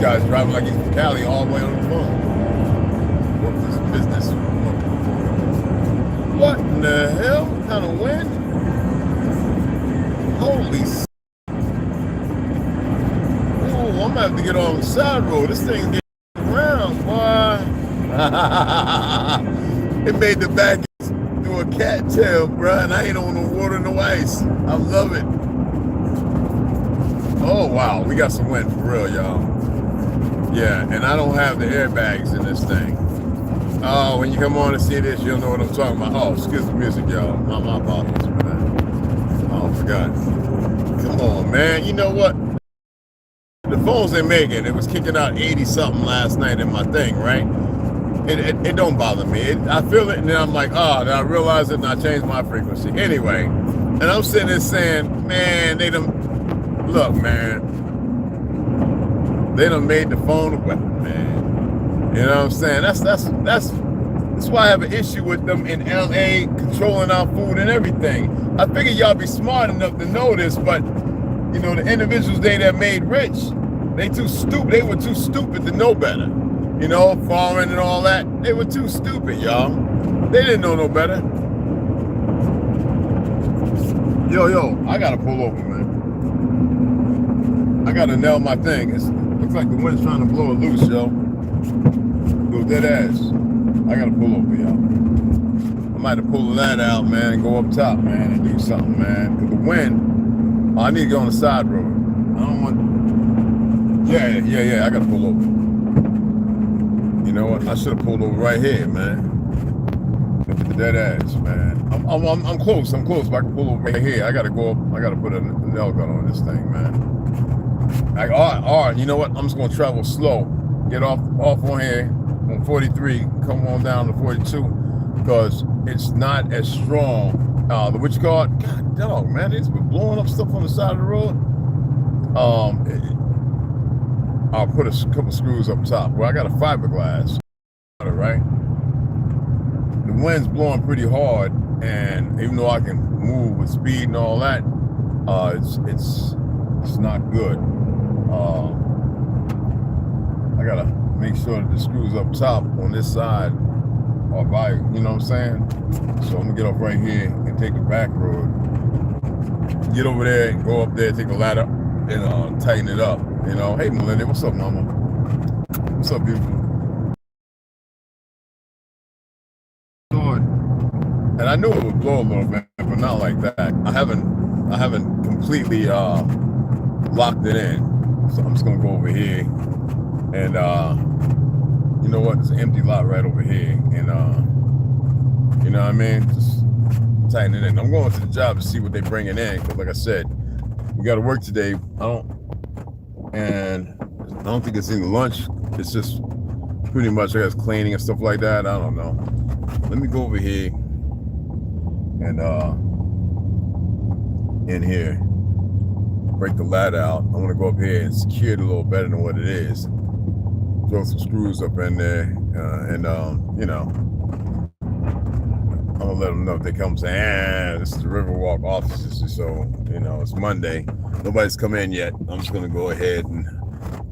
guy's driving like he's from Cali all the way on the phone. What this business? What in the hell? What kind of wind? Holy s***. Oh, I'm gonna have to get on the side road. This thing's getting around, boy. It made the back do a cattail, bro, and I ain't on no water, no ice. I love it. Oh, wow. We got some wind for real, y'all. Yeah, and I don't have the airbags in this thing. Oh, when you come on and see this, you'll know what I'm talking about. Oh, excuse the music, y'all. My apologies for that. Oh, I forgot. Come on, man. You know what? The phones they making, it was kicking out 80-something last night in my thing, right? It don't bother me. I feel it, and then I'm like, oh, then I realize it, and I change my frequency. Anyway, and I'm sitting there saying, man, they done, look, man, they done made the phone a weapon, man. You know what I'm saying? That's why I have an issue with them in LA controlling our food and everything. I figure y'all be smart enough to know this, but you know, the individuals that made rich, they too stupid. They were too stupid to know better. You know, foreign and all that. They were too stupid, y'all. They didn't know no better. Yo, I gotta pull over, man. I gotta nail my thing. It looks like the wind's trying to blow it loose, yo. Go dead ass. I gotta pull over, y'all. I might have pulled that out, man, and go up top, man, and do something, man. Cause the wind, I need to go on the side road. I don't want. Yeah. I gotta pull over. You know what? I should have pulled over right here, man. Look at the dead ass, man. I'm close. I'm close. But I can pull over right here. I gotta go up. I gotta put a nail gun on this thing, man. All right. You know what? I'm just gonna travel slow. Get off on here on 43. Come on down to 42 because it's not as strong. The what you call it? God dog, man. It's been blowing up stuff on the side of the road. I'll put a couple screws up top. Well, I got a fiberglass, right? The wind's blowing pretty hard, and even though I can move with speed and all that, it's not good. I gotta make sure that the screws up top on this side are by, you know what I'm saying? So I'm gonna get off right here and take the back road, get over there and go up there, take a ladder, and tighten it up. You know, hey Melinda, what's up, mama? What's up, beautiful? And I knew it would blow a little bit, but not like that. I haven't completely locked it in. So I'm just gonna go over here and you know what? There's an empty lot right over here, and you know what I mean? Just tighten it in. I'm going to the job to see what they're bringing in, because like I said, we got to work today. I don't think it's any lunch. It's just pretty much, I guess, cleaning and stuff like that. I don't know. Let me go over here and in here, break the ladder out. I want to go up here and secure it a little better than what it is. Throw some screws up in there, and you know, I'm gonna let them know if they come say, this is the Riverwalk offices, so you know it's Monday. Nobody's come in yet. I'm just gonna go ahead and,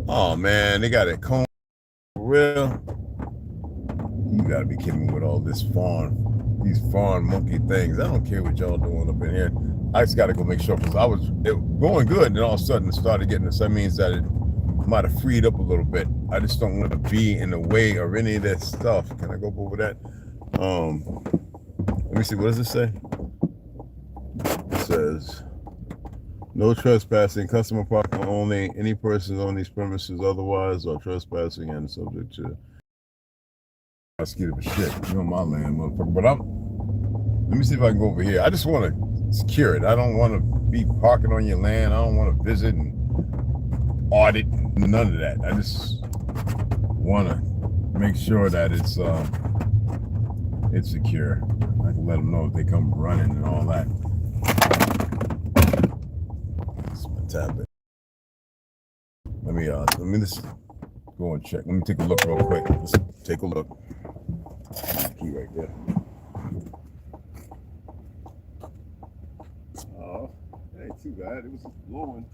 oh man, they got it cone for real. You gotta be kidding me with all these foreign monkey things. I don't care what y'all doing up in here. I just gotta go make sure, because it was going good, and then all of a sudden it started getting this. That means that it might have freed up a little bit. I just don't want to be in the way of any of that stuff. Can I go over that? Let me see, what does it say? It says, no trespassing, customer parking only, any persons on these premises otherwise are trespassing and subject to prosecuted for shit. You're on my land, motherfucker. But let me see if I can go over here. I just want to secure it. I don't want to be parking on your land. I don't want to visit and audit, none of that. I just want to make sure that it's secure. I can let them know if they come running and all that. That's my tablet. Let me just go and check. Let me take a look real quick. Let's take a look. Key right there. Oh, it ain't too bad. It was just blowing.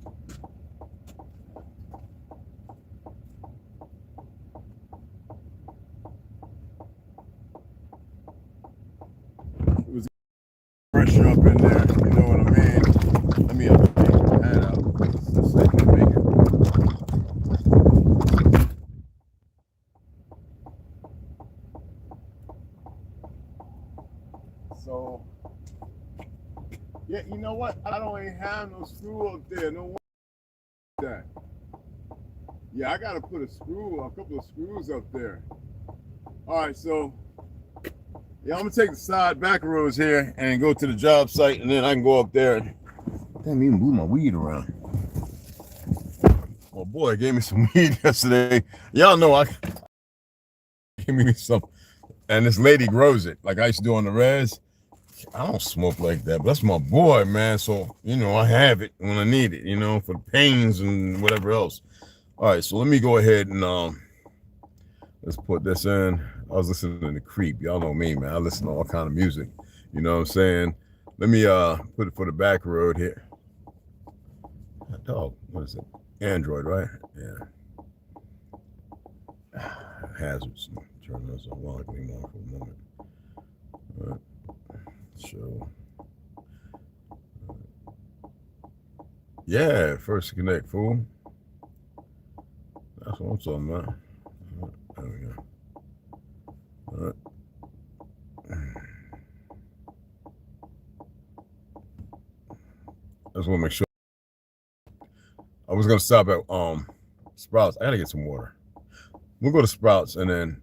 Yeah, you know what? I don't even have no screw up there. No one that. Yeah, I gotta put a couple of screws up there. All right, so yeah, I'm gonna take the side back roads here and go to the job site, and then I can go up there. Damn, even move my weed around. Oh boy, gave me some weed yesterday. Y'all know I gave me some, and this lady grows it like I used to do on the res. I don't smoke like that, but that's my boy, man. So I have it when I need it, for the pains and whatever else. All right, so let me go ahead and let's put this in. I was listening to Creep. Y'all know me, man. I listen to all kind of music. You know what I'm saying? Let me put it for the back road here. Dog, what is it? Android, right? Yeah. Hazards. Turn those on while I can on for a moment. All right. So yeah, first connect, fool. That's what I'm talking about. There we go. All right. I just want to make sure. I was gonna stop at Sprouts. I gotta get some water. We'll go to Sprouts and then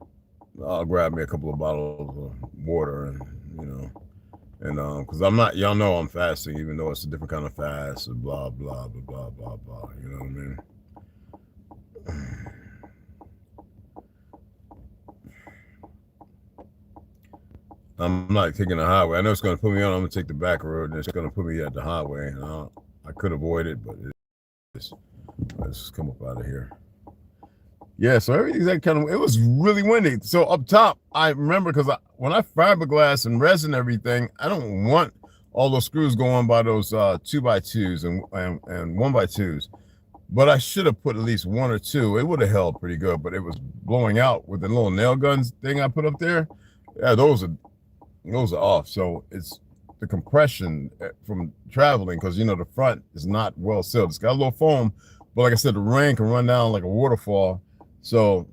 I'll grab me a couple of bottles of water and because I'm not, y'all know I'm fasting, even though it's a different kind of fast and blah blah blah blah blah blah. You know what I mean? I'm not taking the highway. I know it's gonna put me on. I'm gonna take the back road and it's gonna put me at the highway. And I could avoid it, but let's come up out of here. Yeah, so everything's that kind of. It was really windy. So up top, I remember because when I fiberglass and resin everything, I don't want all those screws going by those 2x2s and 1x2s. But I should have put at least one or two. It would have held pretty good, but it was blowing out with the little nail guns thing I put up there. Yeah, those are off. So it's the compression from traveling because the front is not well sealed. It's got a little foam, but like I said, the rain can run down like a waterfall. So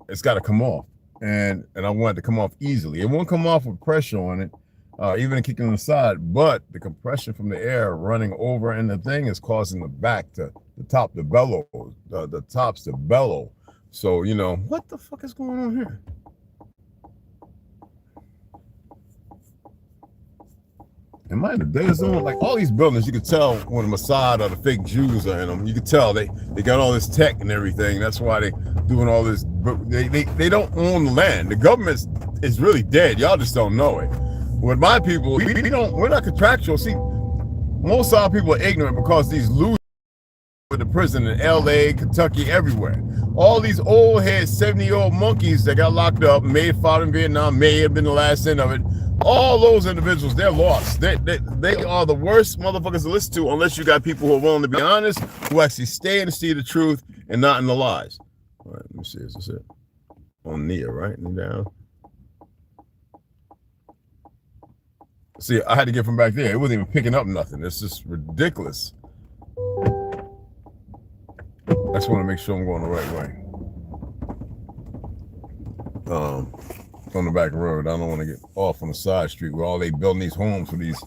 it's got to come off, and I want it to come off easily. It won't come off with pressure on it, even kicking on the side. But the compression from the air running over in the thing is causing the back to the top to bellow, the tops to bellow. So what the fuck is going on here? Am I in the dead zone? Like all these buildings, you could tell when the Mossad or the fake Jews are in them. You could tell they got all this tech and everything. That's why they doing all this. But they don't own the land. The government is really dead. Y'all just don't know it. With my people, we're not contractual. See, most of our people are ignorant because these losers with the prison in L.A., Kentucky, everywhere. All these old head 70-year-old monkeys that got locked up, may have fought in Vietnam, may have been the last end of it. All those individuals, they're lost. They are the worst motherfuckers to listen to unless you got people who are willing to be honest, who actually stay and see the truth and not in the lies. All right, let me see. Is this it? On Nia, right? And down. See, I had to get from back there. It wasn't even picking up nothing. It's just ridiculous. I just want to make sure I'm going the right way. On the back road. I don't want to get off on the side street where all they building these homes for these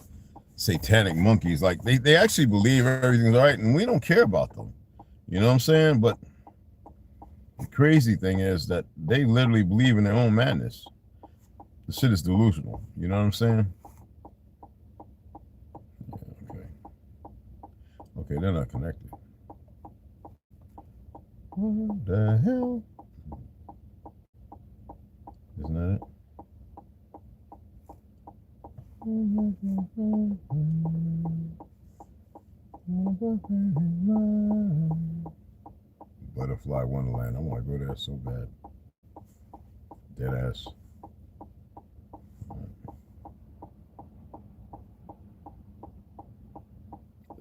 satanic monkeys. Like they actually believe everything's all right, and we don't care about them. You know what I'm saying? But the crazy thing is that they literally believe in their own madness. The shit is delusional. You know what I'm saying? Yeah, okay. Okay, they're not connected. What the hell? Isn't that it? Butterfly Wonderland. I want to go there so bad. Dead ass.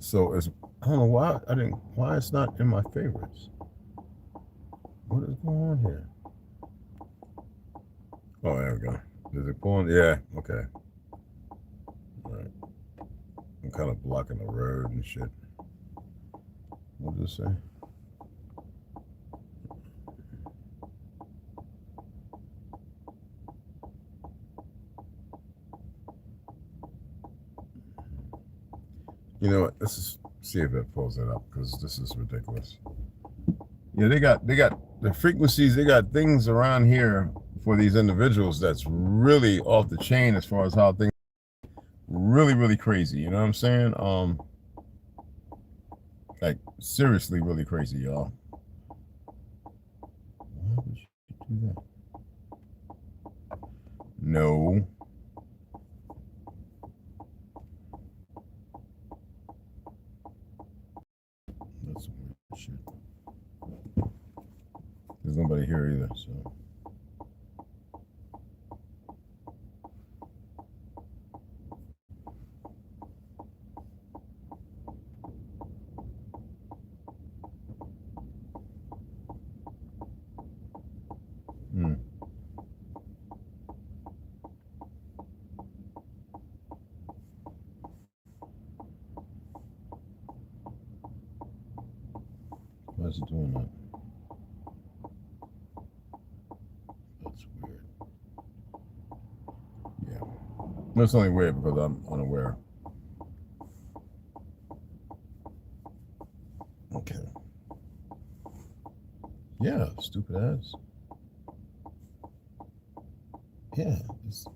So I don't know why it's not in my favorites. What is going on here? Oh, there we go. Is it pulling? Yeah, okay. All right. I'm kind of blocking the road and shit. What does it say? You know what? Let's just see if it pulls it up, because this is ridiculous. Yeah, they got the frequencies. They got things around here for these individuals that's really off the chain as far as how things really crazy. You know what I'm saying? Like seriously, really crazy, y'all. Why would you do that? No. That's some weird shit. There's nobody here either, so. Why is it doing that? That's weird. Yeah. That's only weird because I'm unaware. Okay. Yeah, stupid ass. Yeah,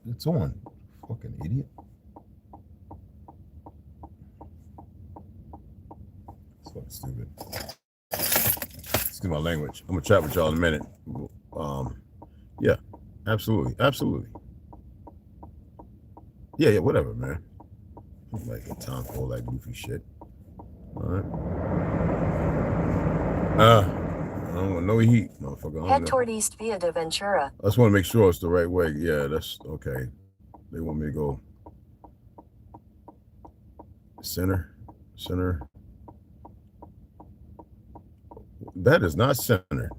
it's on. Fucking idiot. It's fucking stupid. Excuse my language. I'm gonna chat with y'all in a minute. Yeah, absolutely. Yeah, whatever, man. I'm like a time for all that goofy shit. All right. I don't want no heat, motherfucker. Head toward East Via de Ventura. I just want to make sure it's the right way. Yeah, that's okay. They want me to go center. That is not center.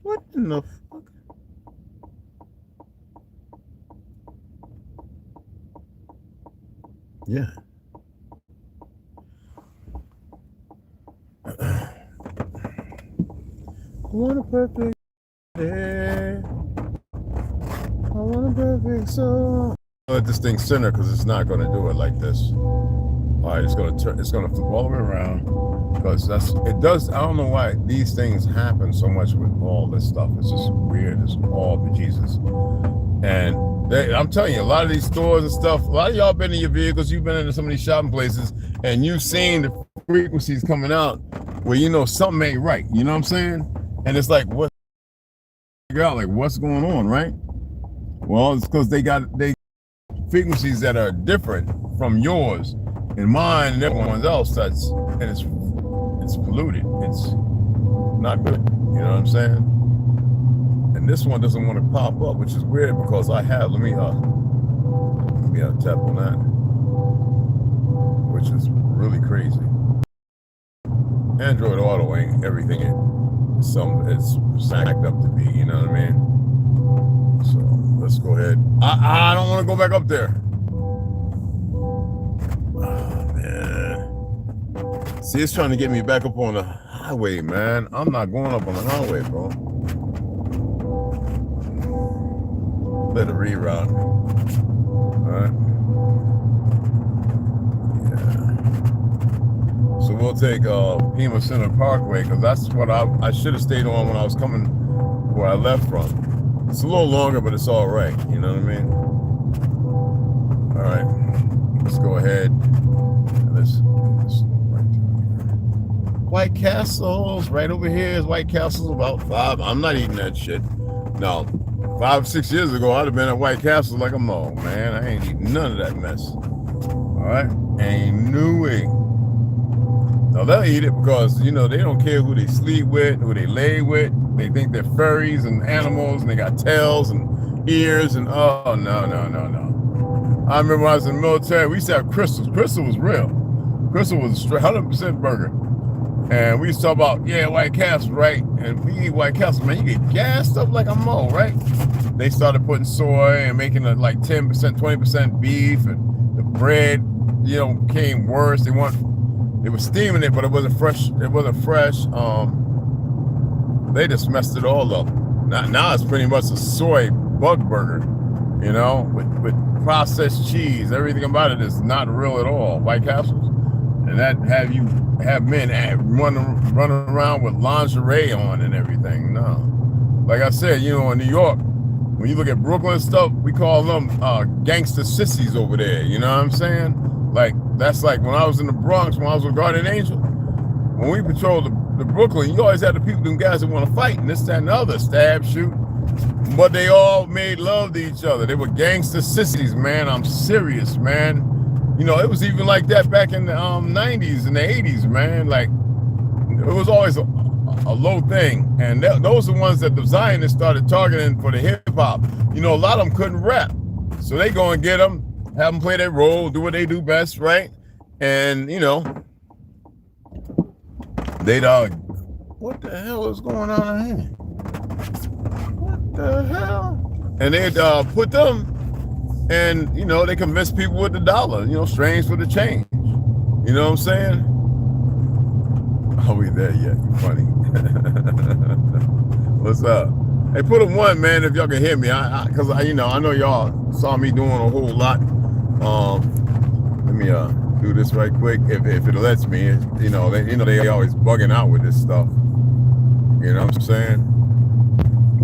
What in the fuck? Yeah. I want a perfect day. I want a perfect soul. Let this thing center because it's not going to do it like this. All right, it's going to turn. It's going to flip all the way around because it does. I don't know why these things happen so much with all this stuff. It's just weird. It's all bejesus. And I'm telling you, a lot of these stores and stuff. A lot of y'all been in your vehicles. You've been into some of these shopping places, and you've seen the frequencies coming out where you know something ain't right. You know what I'm saying? And it's like, what? Figure out like what's going on, right? Well, it's because they frequencies that are different from yours and mine and everyone else. And it's polluted. It's not good. You know what I'm saying? And this one doesn't want to pop up, which is weird because I have. Let me tap on that, which is really crazy. Android Auto ain't everything it's sacked up to be, you know what I mean? So let's go ahead. I don't want to go back up there. Oh, man. See, it's trying to get me back up on the highway, man. I'm not going up on the highway, bro. Let it reroute. All right. So we'll take Pima Center Parkway because that's what I should have stayed on when I was coming where I left from. It's a little longer, but it's all right. You know what I mean? All right, let's go ahead. Let's right here. White Castles right over here is White Castles about 5. I'm not eating that shit. No, 5, 6 years ago I'd have been at White Castles like a mole, man. I ain't eating none of that mess. All right, ain't no way. Now they'll eat it because, you know, they don't care who they sleep with, who they lay with. They think they're furries and animals and they got tails and ears and oh, no. I remember when I was in the military, we used to have crystals. Crystal was real. Crystal was a straight 100% burger. And we used to talk about, yeah, White Castle, right? And we eat White Castle, man, you get gassed up like a mole, right? They started putting soy and making it like 10%, 20% beef, and the bread, you know, became worse. They were steaming it, but it wasn't fresh. They just messed it all up. Now it's pretty much a soy bug burger, you know, with processed cheese. Everything about it is not real at all. White Castles. And that have men running around with lingerie on and everything. No. Like I said, you know, in New York, when you look at Brooklyn stuff, we call them gangster sissies over there. You know what I'm saying? Like, that's like when I was in the Bronx, when I was with Guardian Angel, when we patrolled the Brooklyn, you always had the people, them guys that want to fight and this, that, and the other, stab, shoot. But they all made love to each other. They were gangster sissies, man. I'm serious, man. You know, it was even like that back in the 90s and the 80s, man. Like, it was always a low thing. And those are the ones that the Zionists started targeting for the hip-hop. You know, a lot of them couldn't rap. So they go and get them, have them play their role, do what they do best, right? And, you know, they'd, what the hell is going on here? What the hell? And they'd put them, and, you know, they convince people with the dollar, you know, strange for the change. You know what I'm saying? Are we there yet? You funny. What's up? Hey, put a 1, man, if y'all can hear me. Cause you know, I know y'all saw me doing a whole lot. Let me do this right quick if it lets me. You know, they always bugging out with this stuff. You know what I'm saying?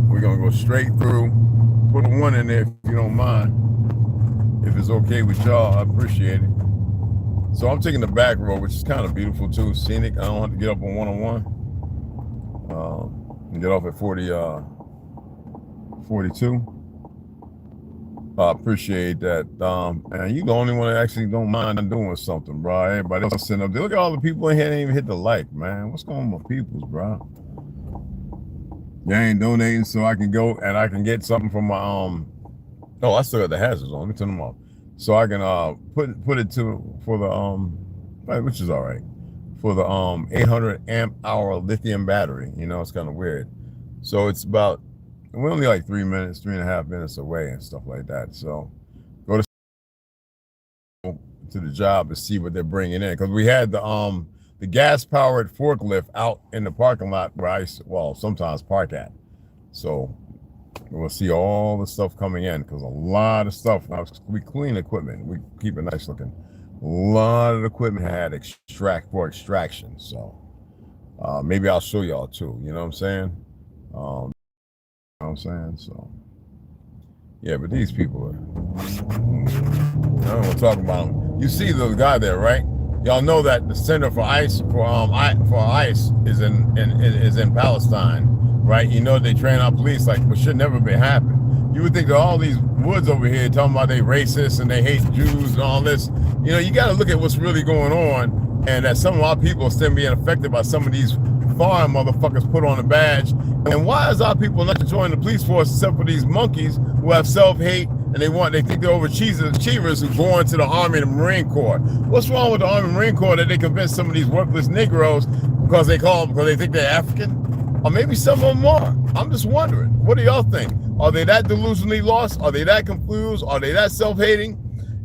We're gonna go straight through. Put a 1 in there if you don't mind. If it's okay with y'all, I appreciate it. So I'm taking the back road, which is kind of beautiful too, scenic. I don't have to get up on 101. And get off at 42. I appreciate that. And you the only one that actually don't mind doing something, bro. Everybody else sitting up there. Look at all the people in here that ain't even hit the like, man. What's going on with my peoples, bro? You ain't donating so I can go and I can get something from my oh, I still got the hazards on. Let me turn them off. So I can put it for the which is all right, for the 800 amp hour lithium battery. You know, it's kind of weird. So it's about, we're only like 3.5 minutes away and stuff like that. So go to the job to see what they're bringing in, because we had the gas powered forklift out in the parking lot where I sometimes park at. So we'll see all the stuff coming in, because a lot of stuff, we clean equipment, we keep it nice looking. A lot of equipment had extraction. So maybe I'll show y'all too, you know what I'm saying? You know what I'm saying? So yeah, but these people are, I don't want to talk about them. You see the guy there, right? Y'all know that the center for ICE is in Palestine, right? You know they train our police like what should never be happen. You would think that all these woods over here talking about they racist and they hate Jews and all this. You know, you got to look at what's really going on, and that some of our people are still being affected by some of these foreign motherfuckers put on a badge. And why is our people not joining the police force except for these monkeys who have self-hate and they think they're overachievers who go into the Army and the Marine Corps? What's wrong with the Army and Marine Corps that they convince some of these worthless Negroes because they think they're African? Or maybe some of them are. I'm just wondering. What do y'all think? Are they that delusionally lost? Are they that confused? Are they that self-hating?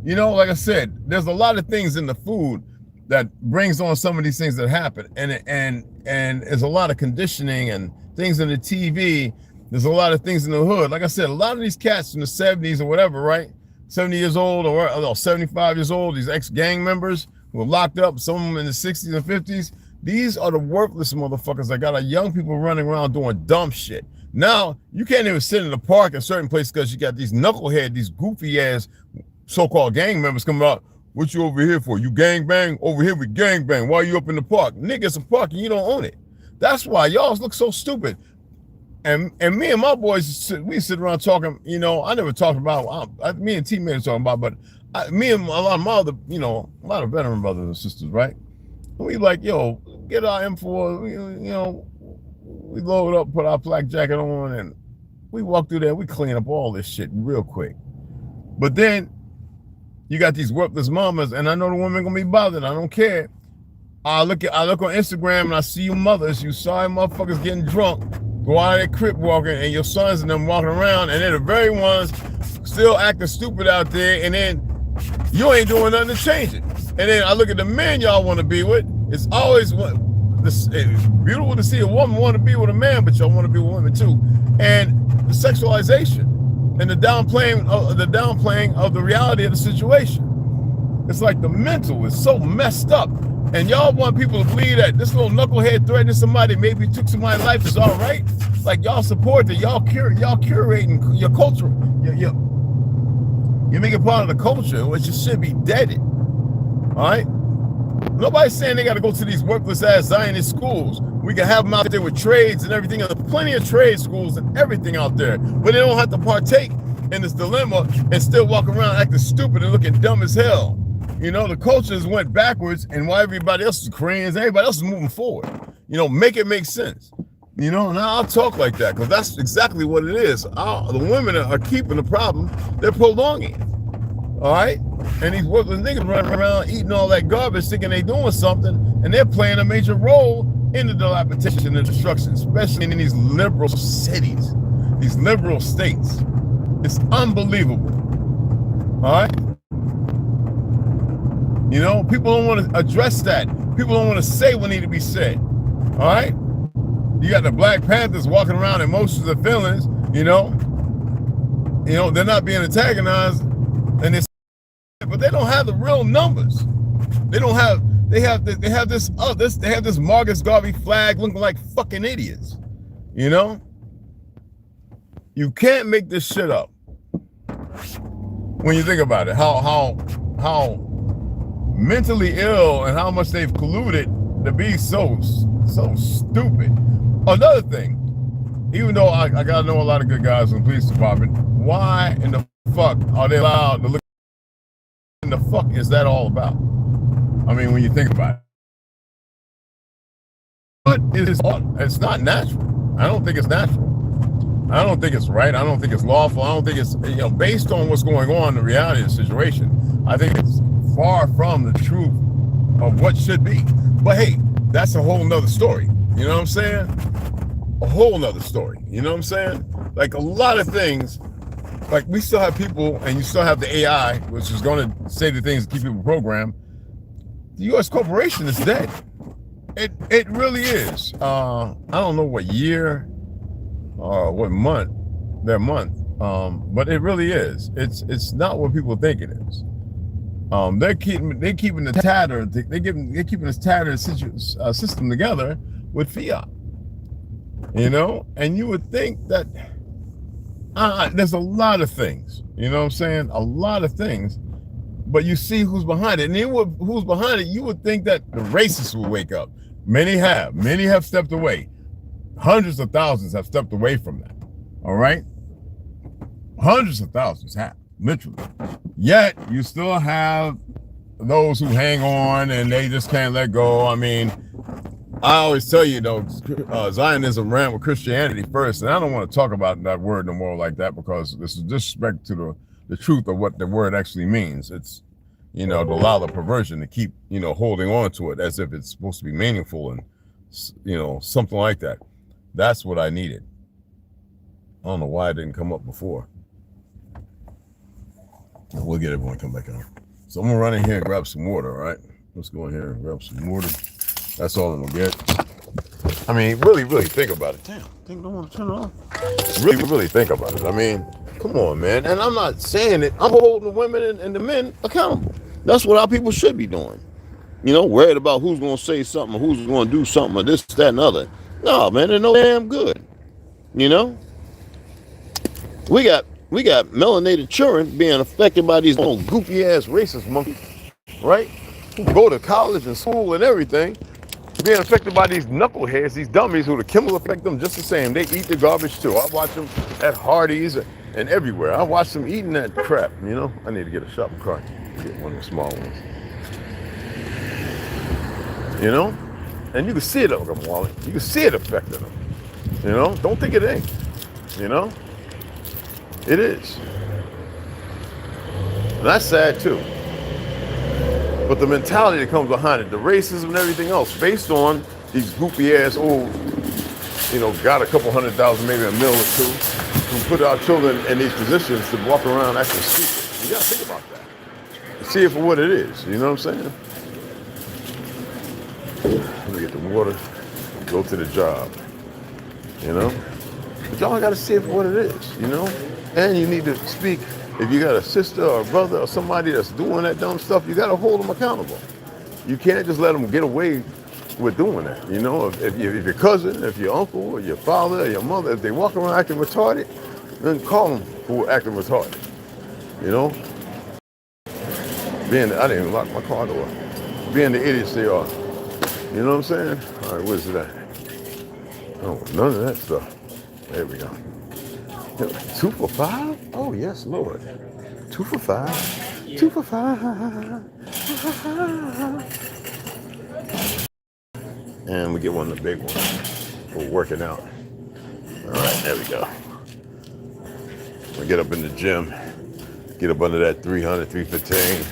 You know, like I said, there's a lot of things in the food that brings on some of these things that happen. And there's a lot of conditioning and things in the TV. There's a lot of things in the hood. Like I said, a lot of these cats in the 70s or whatever, right? 70 years old or 75 years old, these ex-gang members who are locked up, some of them in the 60s and 50s. These are the worthless motherfuckers that got our young people running around doing dumb shit. Now, you can't even sit in the park in certain places because you got these knucklehead, these goofy ass so-called gang members coming out. What you over here for? You gang bang? Over here we gang bang. Why are you up in the park? Nigga, it's a park and you don't own it. That's why y'all look so stupid. And me and my boys, we sit around talking, you know, I never talked about, me and teammates talking about, but me and a lot of my other, you know, a lot of veteran brothers and sisters, right? We like, yo, get our M4, you know, we load up, put our flak jacket on, and we walk through there, we clean up all this shit real quick. But then you got these worthless mamas, and I know the women gonna be bothered. I don't care. I look on Instagram and I see you mothers, you sorry motherfuckers getting drunk, go out there crip walking, and your sons and them walking around, and they're the very ones still acting stupid out there, and then you ain't doing nothing to change it. And then I look at the men y'all want to be with. It's always it's beautiful to see a woman want to be with a man, but y'all want to be with women too. And the sexualization and the downplaying of the reality of the situation. It's like the mental is so messed up. And y'all want people to believe that this little knucklehead threatening somebody, maybe took somebody's life, is all right. Like y'all support that, y'all curating your culture. You make it part of the culture, which it should be deaded. All right? Nobody's saying they got to go to these worthless ass Zionist schools. We can have them out there with trades and everything. There's plenty of trade schools and everything out there, but they don't have to partake in this dilemma and still walk around acting stupid and looking dumb as hell. You know, the cultures went backwards, and while everybody else is Koreans, everybody else is moving forward. You know, make it make sense. You know, and I'll talk like that because that's exactly what it is. The women are keeping the problem. They're prolonging it. All right? And these worthless niggas running around eating all that garbage thinking they doing something, and they're playing a major role in the dilapidation and destruction, especially in these liberal cities, these liberal states. It's unbelievable. All right? You know, people don't want to address that. People don't want to say what needs to be said. All right? You got the Black Panthers walking around in most of the feelings, you know, they're not being antagonized, and it's, but they don't have the real numbers. They have this Marcus Garvey flag looking like fucking idiots. You know? You can't make this shit up. When you think about it, how mentally ill and how much they've colluded to be so stupid. Another thing, even though I gotta know a lot of good guys in the police department, why in the fuck are they allowed to look? What the fuck is that all about? I mean, when you think about it, but it's not natural. I don't think it's natural. I don't think it's right. I don't think it's lawful. I don't think it's, based on what's going on, the reality of the situation, I think it's far from the truth of what should be. But hey, that's a whole nother story. You know what I'm saying? A whole nother story. You know what I'm saying? Like a lot of things, like we still have people, and you still have the AI, which is going to say the things that keep people programmed. The U.S. corporation is dead. It really is. I don't know what year or what month, but it really is. It's not what people think it is. They're keeping the tattered. They're keeping this tattered system together with fiat. And you would think that there's a lot of things. You know what I'm saying? A lot of things. But you see who's behind it, and then who's behind it. You would think that the racists will wake up. Many have stepped away. Hundreds of thousands have stepped away from that. All right? Hundreds of thousands have, literally. Yet, you still have those who hang on and they just can't let go. I mean, I always tell you, Zionism ran with Christianity first, and I don't want to talk about that word no more like that because this is disrespect to the truth of what the word actually means. It's, to allow the perversion to keep, holding on to it as if it's supposed to be meaningful and, something like that. That's what I needed. I don't know why it didn't come up before. We'll get everyone to come back on. So I'm gonna run in here and grab some water, all right? Let's go in here and grab some water. That's all I'm gonna get. I mean, really think about it. Damn, think don't want to turn it off. Really think about it. I mean, come on, man. And I'm not saying it. I'm holding the women and the men accountable. That's what our people should be doing. Worried about who's gonna say something, or who's gonna do something, or this, that, and other. No, man, they're no damn good. We got melanated children being affected by these old goofy ass racist monkeys, right? Who go to college and school and everything, being affected by these knuckleheads, these dummies who the chemical affect them just the same. They eat the garbage too. I watch them at Hardee's and everywhere. I watch them eating that crap. I need to get a shopping cart, get one of the small ones. And you can see it up them, Wally. You can see it affecting them. Don't think it ain't. It is. And that's sad too. But the mentality that comes behind it, the racism and everything else, based on these goofy ass old, got a couple 100,000, maybe $1 million or two, who put our children in these positions to walk around acting stupid. You gotta think about that. See it for what it is. You know what I'm saying? Let me get the water, go to the job. But y'all gotta see it for what it is, And you need to speak If you got a sister or a brother or somebody that's doing that dumb stuff, you got to hold them accountable. You can't just let them get away with doing that. You know, if your cousin, if your uncle, or your father, or your mother, if they walk around acting retarded, then call them for acting retarded. You know, I didn't even lock my car door. Being the idiots they are. You know what I'm saying? All right, where's it at? Oh, none of that stuff. There we go. 2 for $5? Oh, yes, Lord. 2 for $5. 2 for $5. And we get one of the big ones for working out. All right, there we go. We get up in the gym, get up under that 300, 315.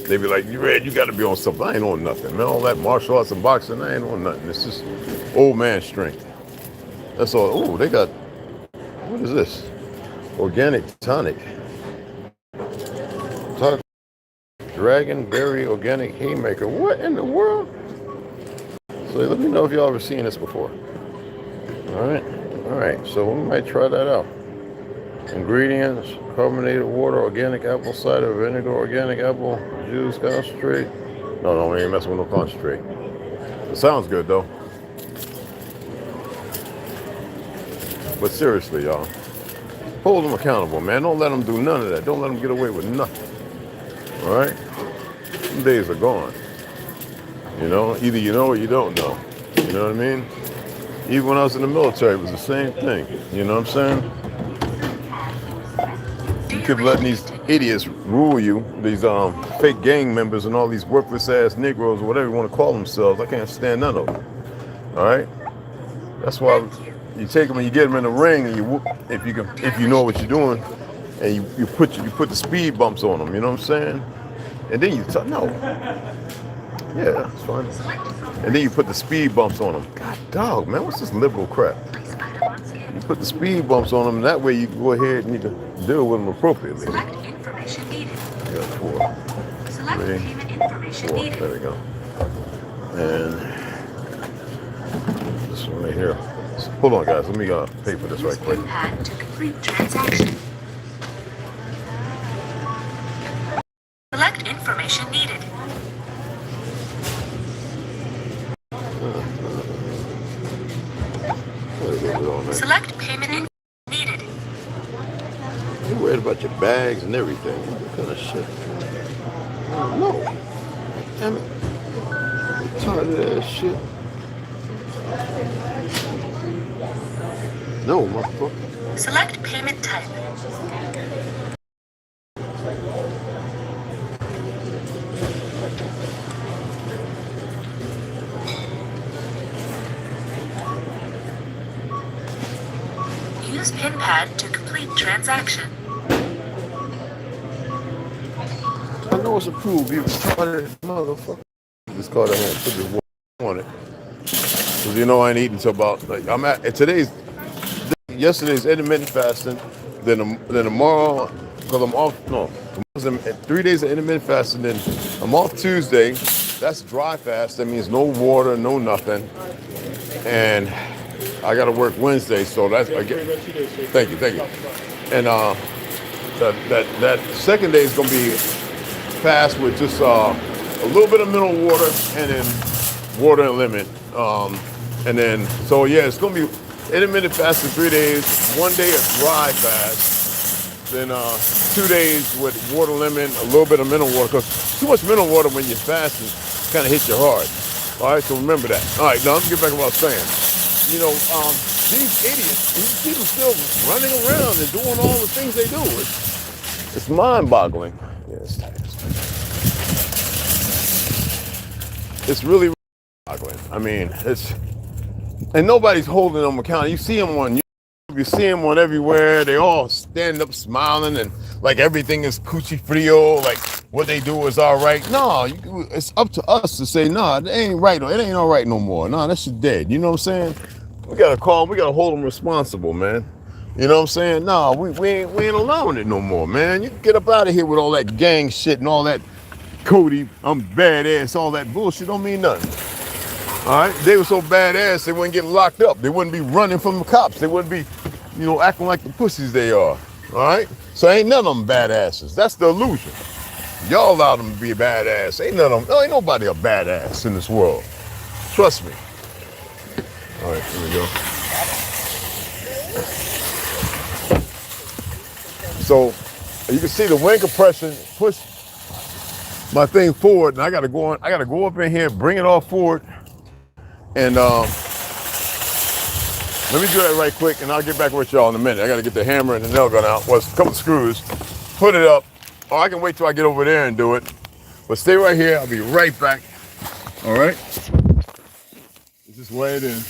They be like, you Red, you got to be on something. I ain't on nothing, man. All that martial arts and boxing, I ain't on nothing. It's just old man strength. That's all. Oh, they got, what is this? Organic tonic. Dragon Berry Organic Haymaker. What in the world? So let me know if y'all ever seen this before. All right. So we might try that out. Ingredients: carbonated water, organic apple cider vinegar, organic apple juice concentrate. No, we ain't messing with no concentrate. It sounds good though. But seriously, y'all, hold them accountable, man. Don't let them do none of that. Don't let them get away with nothing. All right? Some days are gone. You know, either you know or you don't know. You know what I mean? Even when I was in the military, it was the same thing. You know what I'm saying? You keep letting these idiots rule you, these fake gang members and all these worthless ass Negroes or whatever you want to call themselves. I can't stand none of them. All right? That's why you take them and you get them in the ring, and if you know what you're doing, and you put the speed bumps on them. You know what I'm saying? And then you no. Yeah, it's fine. And then you put the speed bumps on them. God dog, man, what's this liberal crap? You put the speed bumps on them, and that way you can go ahead and you can deal with them appropriately. Select information needed. You got 4. Select 3, payment information 4. needed. There we go. And this one right here. Hold on, guys. Let me pay for this right quick. PIN pad to complete transaction. Select information needed. Select payment needed. You're worried about your bags and everything. What kind of shit? No. Damn it. Retarded ass shit. No, motherfucker. Select payment type. Use PIN pad to complete transaction. I know it's approved. You retarded motherfucker. This card I want to put this on it. Because you know I ain't eating until about, yesterday's intermittent fasting, then tomorrow, because I'm off, 3 days of intermittent fasting, then I'm off Tuesday. That's dry fast. That means no water, no nothing. And I got to work Wednesday, so that's, thank you. And that second day is going to be fast with just a little bit of mineral water and then water and lemon. And then, so yeah, it's going to be intermittent fasting 3 days, 1 day of dry fast, then 2 days with water, lemon, a little bit of mineral water, because too much mineral water when you're fasting kind of hits you hard. All right, so remember that. All right, now let me get back to what I was saying. You know, these idiots, these people still running around and doing all the things they do. It's mind-boggling. Yeah, it's tight. It's really boggling. I mean, and nobody's holding them accountable. You see them on YouTube, you see them on everywhere. They all stand up smiling and like everything is cuchi frio, like what they do is all right. No, it's up to us to say, nah, it ain't right. It ain't all right no more. Nah, that shit dead. You know what I'm saying? We gotta hold them responsible, man. You know what I'm saying? Nah, we ain't allowing it no more, man. You get up out of here with all that gang shit and all that Cody, I'm badass, all that bullshit don't mean nothing. All right, they were so badass they wouldn't get locked up. They wouldn't be running from the cops. They wouldn't be, acting like the pussies they are. All right? So ain't none of them badasses. That's the illusion. Y'all allow them to be a badass. Ain't none of them, ain't nobody a badass in this world. Trust me. All right, here we go. So you can see the wind compression push my thing forward, and I gotta go up in here, bring it all forward, and let me do that right quick, and I'll get back with y'all in a minute. I gotta get the hammer and the nail gun out, well, it's a couple of screws, put it up, or I can wait till I get over there and do it. But stay right here, I'll be right back. All right? Just weigh it in.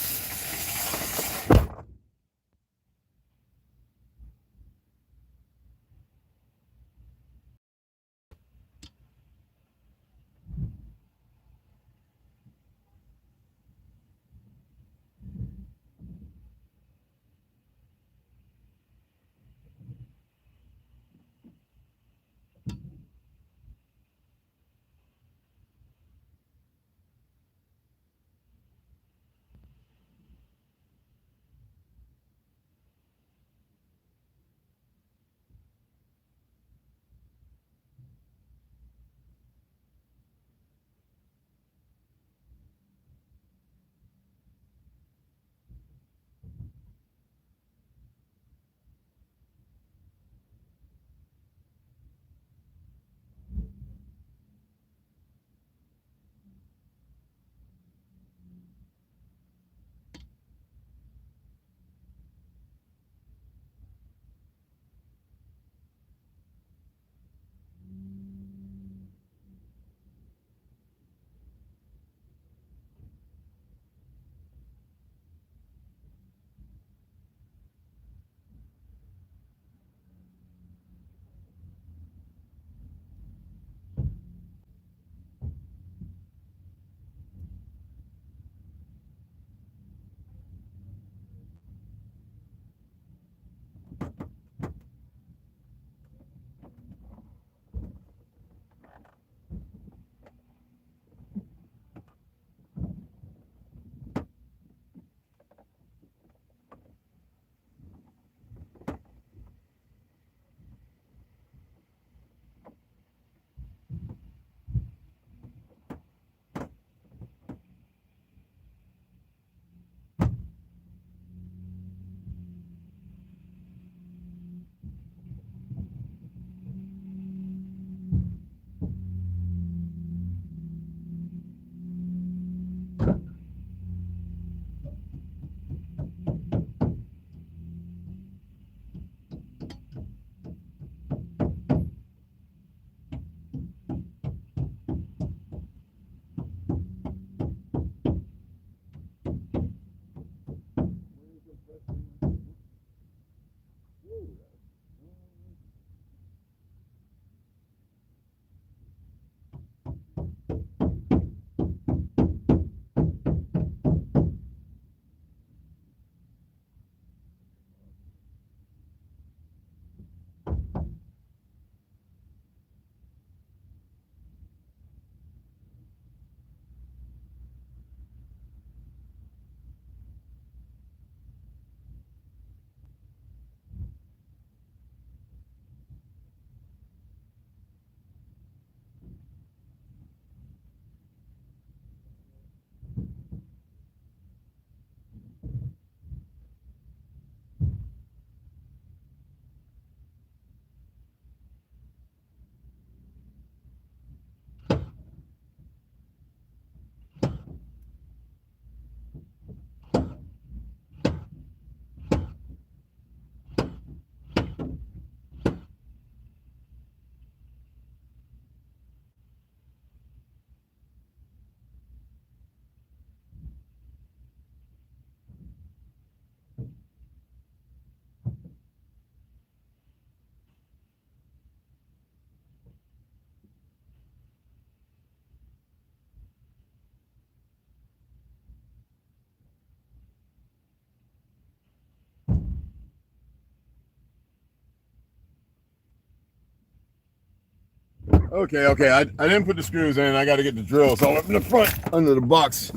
Okay, I didn't put the screws in. I got to get the drill. So up in the front, under the box.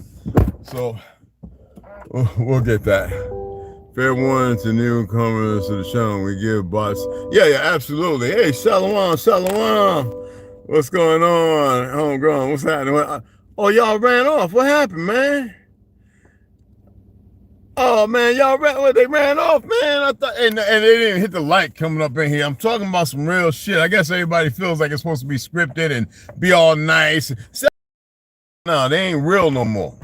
So we'll get that Fair warning to newcomers to the channel. We give bots. Yeah, absolutely. Hey, Shalom, Shalom. What's going on? Homegrown. What's happening? Oh, y'all ran off. What happened, man? Oh man, y'all they ran off, man. I thought, and they didn't hit the light coming up in here. I'm talking about some real shit. I guess everybody feels like it's supposed to be scripted and be all nice. No, they ain't real no more.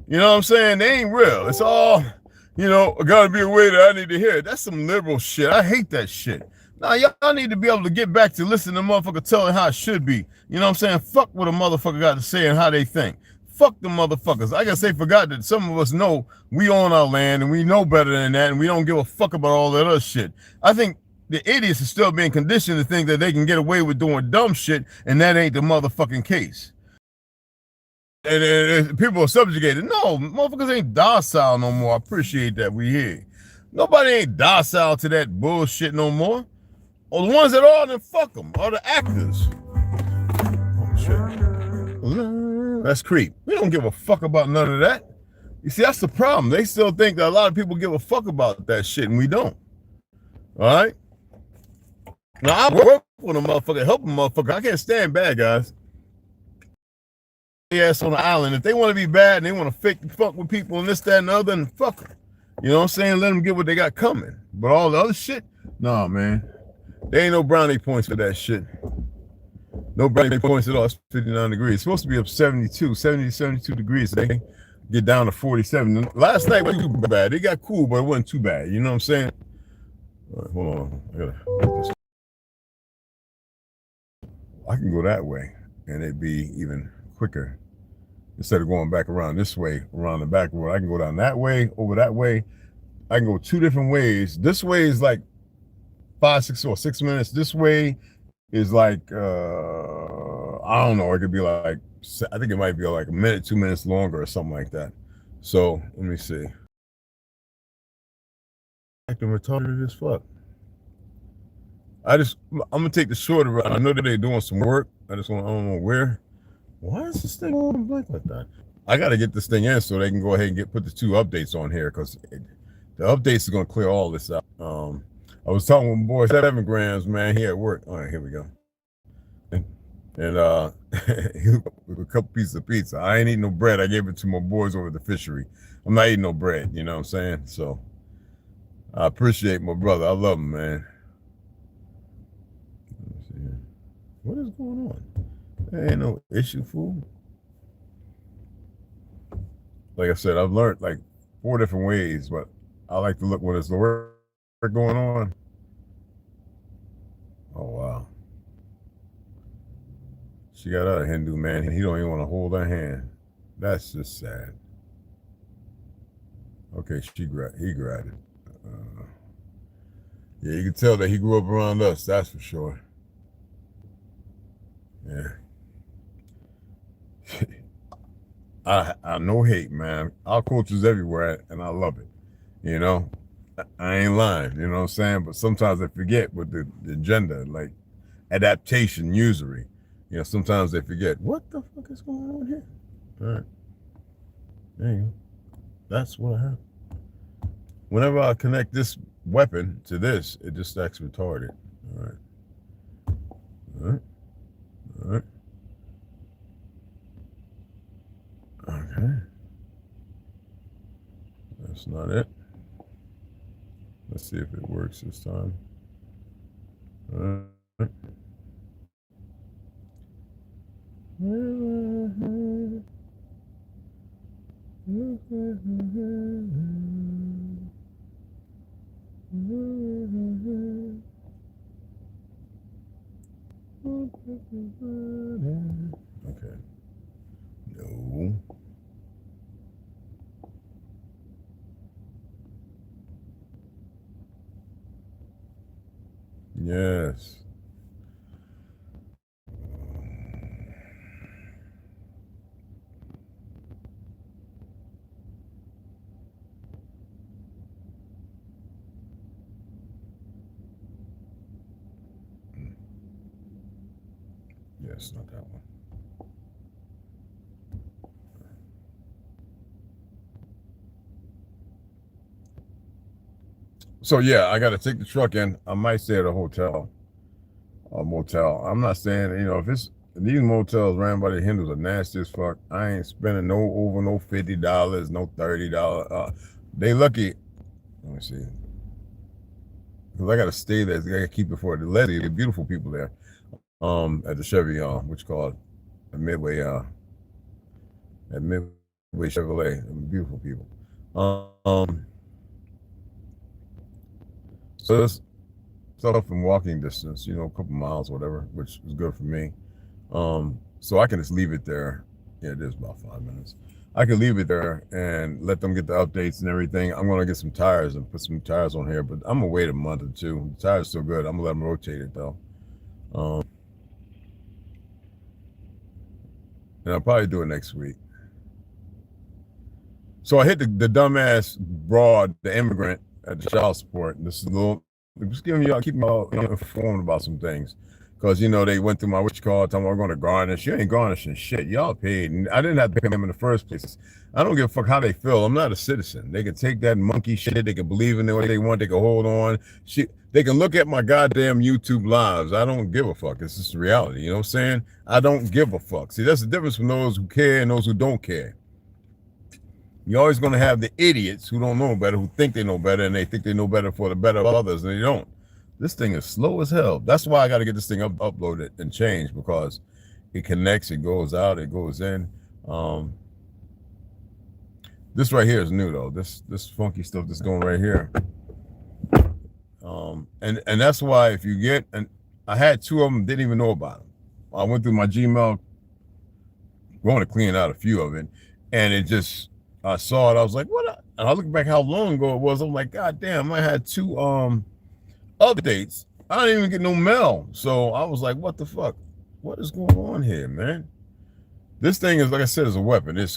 You know what I'm saying? They ain't real. It's all, gotta be a way that I need to hear it. That's some liberal shit. I hate that shit. Now, y'all need to be able to get back to listening to motherfucker telling how it should be. You know what I'm saying? Fuck what a motherfucker got to say and how they think. Fuck the motherfuckers. I guess they forgot that some of us know we own our land and we know better than that and we don't give a fuck about all that other shit. I think the idiots are still being conditioned to think that they can get away with doing dumb shit, and that ain't the motherfucking case. And people are subjugated. No, motherfuckers ain't docile no more. I appreciate that we here. Nobody ain't docile to that bullshit no more. Or the ones that are, then fuck them. Or the actors. Oh, shit. That's creep. We don't give a fuck about none of that. You see, that's the problem. They still think that a lot of people give a fuck about that shit, and we don't. All right? Now, I work with a motherfucker, help a motherfucker. I can't stand bad guys. Ass on the island. If they want to be bad and they want to fake the fuck with people and this, that, and the other, then fuck them. You know what I'm saying? Let them get what they got coming. But all the other shit, nah, man. There ain't no brownie points for that shit. No brownie points at all. It's 59 degrees. It's supposed to be up 70 to 72 degrees. They get down to 47. Last night wasn't too bad. It got cool, but it wasn't too bad. You know what I'm saying? All right, hold on. I can go that way, and it'd be even quicker. Instead of going back around this way, around the back road, I can go down that way, over that way. I can go two different ways. This way is like 6 minutes. This way is like, I don't know. It could be like, I think it might be like a minute, 2 minutes longer or something like that. So let me see. Acting retarded as fuck. I'm gonna take the shorter route. I know that they're doing some work. I don't know where. Why is this thing going blank like that? I got to get this thing in so they can go ahead and put the 2 updates on here, because the updates are going to clear all this out. I was talking with my boy 7 grams, man. He at work. All right, here we go. And with a couple pieces of pizza. I ain't eating no bread. I gave it to my boys over at the fishery. I'm not eating no bread. You know what I'm saying? So I appreciate my brother. I love him, man. Let's see here. What is going on? There ain't no issue, fool. Like I said, I've learned like 4 different ways, but I like to look when there's the work going on. Oh, wow. She got a Hindu man, and he don't even want to hold her hand. That's just sad. Okay, he grabbed it. Yeah, you can tell that he grew up around us, that's for sure. Yeah. I no hate, man. Our culture's everywhere, and I love it. You know, I ain't lying. You know what I'm saying? But sometimes I forget with the agenda, like adaptation, usury. You know, sometimes they forget what the fuck is going on here. All right, there you go. That's what I have. Whenever I connect this weapon to this, it just acts retarded. All right. All right. All right. Okay. That's not it. Let's see if it works this time. All right. Okay. No. Yes. Yes, not that one. So yeah, I got to take the truck in. I might stay at a hotel or motel. I'm not saying, you know, if these motels ran by the Hindus are nasty as fuck. I ain't spending no $50, no $30. They lucky. Let me see, because I got to stay there. I got to keep it for the lady. The beautiful people there. At the Chevy, what you call it, at Midway, Chevrolet. Beautiful people. So this stuff in walking distance, you know, a couple miles, whatever, which is good for me. So I can just leave it there. Yeah, it is about 5 minutes. I can leave it there and let them get the updates and everything. I'm gonna get some tires and put some tires on here, but I'm gonna wait a month or two. The tires are still good. I'm gonna let them rotate it though. And I'll probably do it next week. So I hit the dumbass broad, the immigrant at the child support. This is a little, just giving y'all, keeping y'all informed about some things. Because, you know, they went through my, what you call it, talking about we're going to garnish. You ain't garnishing shit. Y'all paid. And I didn't have to pay them in the first place. I don't give a fuck how they feel. I'm not a citizen. They can take that monkey shit. They can believe in it what they want. They can hold on. They can look at my goddamn YouTube lives. I don't give a fuck. It's just reality. You know what I'm saying? I don't give a fuck. See, that's the difference from those who care and those who don't care. You're always going to have the idiots who don't know better, who think they know better, and they think they know better for the better of others, and they don't. This thing is slow as hell. That's why I got to get this thing uploaded and changed, because it connects, it goes out, it goes in. This right here is new though. This funky stuff that's going right here. And that's why if you get, and I had two of them, didn't even know about them. I went through my Gmail, going to clean out a few of it, and it just, I saw it, I was like, what? And I looked back how long ago it was. I'm like, God damn, I had two updates. I didn't even get no mail. So I was like, what the fuck? What is going on here, man? This thing is, like I said, is a weapon. And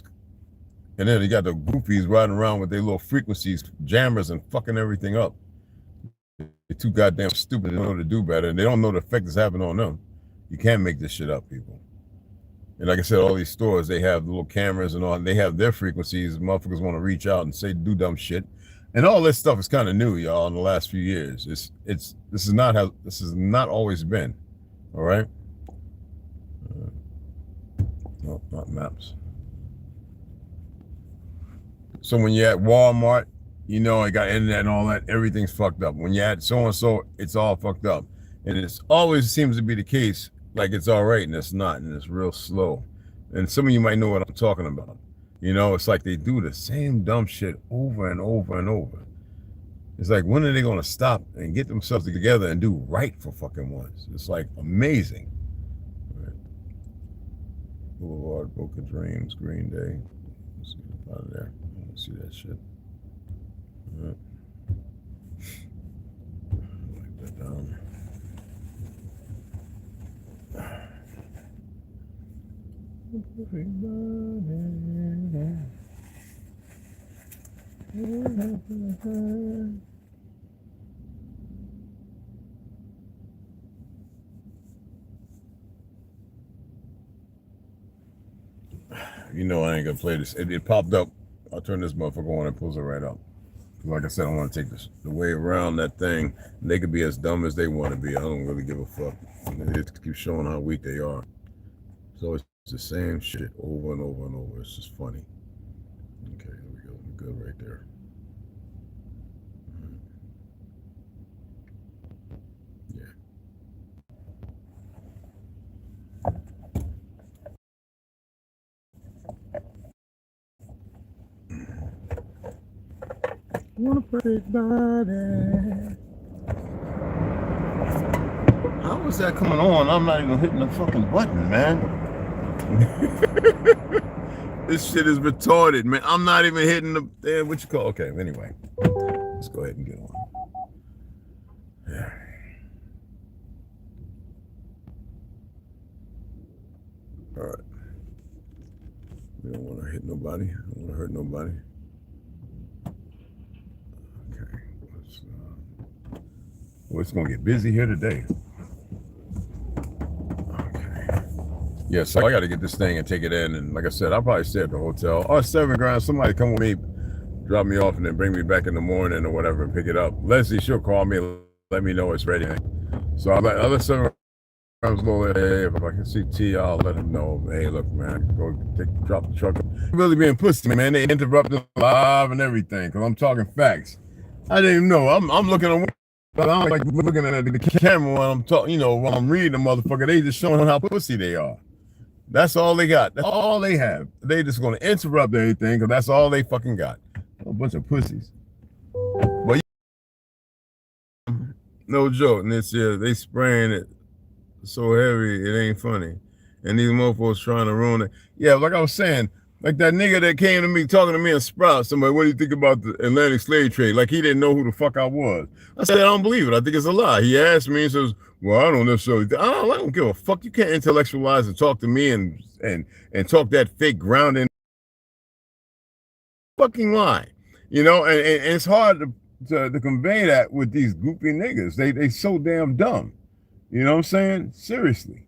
then you got the goofies riding around with their little frequencies, jammers, and fucking everything up. They're too goddamn stupid. They don't know to do better, and they don't know the effect it's having on them. You can't make this shit up, people. And like I said, all these stores, they have little cameras and all, and they have their frequencies. Motherfuckers want to reach out and say, do dumb shit. And all this stuff is kind of new, y'all, in the last few years. This is not how, this has not always been. All right? No, not maps. So when you're at Walmart, you know, I got internet and all that, everything's fucked up. When you're at so-and-so, it's all fucked up. And it always seems to be the case, like it's all right, and it's not, and it's real slow. And some of you might know what I'm talking about. You know, it's like they do the same dumb shit over and over and over. It's like, when are they going to stop and get themselves together and do right for fucking once? It's like amazing. Right. Boulevard, Broken Dreams, Green Day. Let's see out of there. I don't see that shit. Right. Write that down. You know I ain't gonna play this. It popped up. I'll turn this motherfucker on and pulls it right up. Like I said, I want to take this the way around that thing. They could be as dumb as they want to be. I don't really give a fuck. They just keep showing how weak they are. So it's the same shit over and over and over. It's just funny. Okay, there we go. We're good right there. Yeah. Wanna perfect body. How is that coming on? I'm not even hitting the fucking button, man. This shit is retarded, man. I'm not even hitting the, what you call, okay, anyway. Let's go ahead and get on. Yeah. All right. We don't want to hit nobody. I don't want to hurt nobody. Okay. Well, it's going to get busy here today. Okay. Yeah, so I got to get this thing and take it in. And like I said, I'll probably stay at the hotel. Or $7 grand. Somebody come with me. drop me off and then bring me back in the morning or whatever and pick it up. Leslie, she'll call me and let me know it's ready. So I let her know, hey, if I can see T, I'll let him know. Hey, look, man, go drop the truck. Really being pussy, man. They interrupted live and everything because I'm talking facts. I didn't even know. I'm looking at, but I'm like looking at the camera when I'm talking. When I'm reading the motherfucker, they just showing how pussy they are. That's all they got. That's all they have. They just gonna interrupt everything because that's all they fucking got. A bunch of pussies. But no joke, and this year they spraying it so heavy it ain't funny. And these mofos trying to ruin it. Yeah, like I was saying, like that nigga that came to me talking to me in Sprout, somebody, what do you think about the Atlantic slave trade? Like he didn't know who the fuck I was. I said, I don't believe it. I think it's a lie. He asked me and says, well, I don't necessarily, I don't give a fuck. You can't intellectualize and talk to me and talk that fake grounding fucking lie. And it's hard to convey that with these goofy niggas. They so damn dumb. You know what I'm saying? Seriously.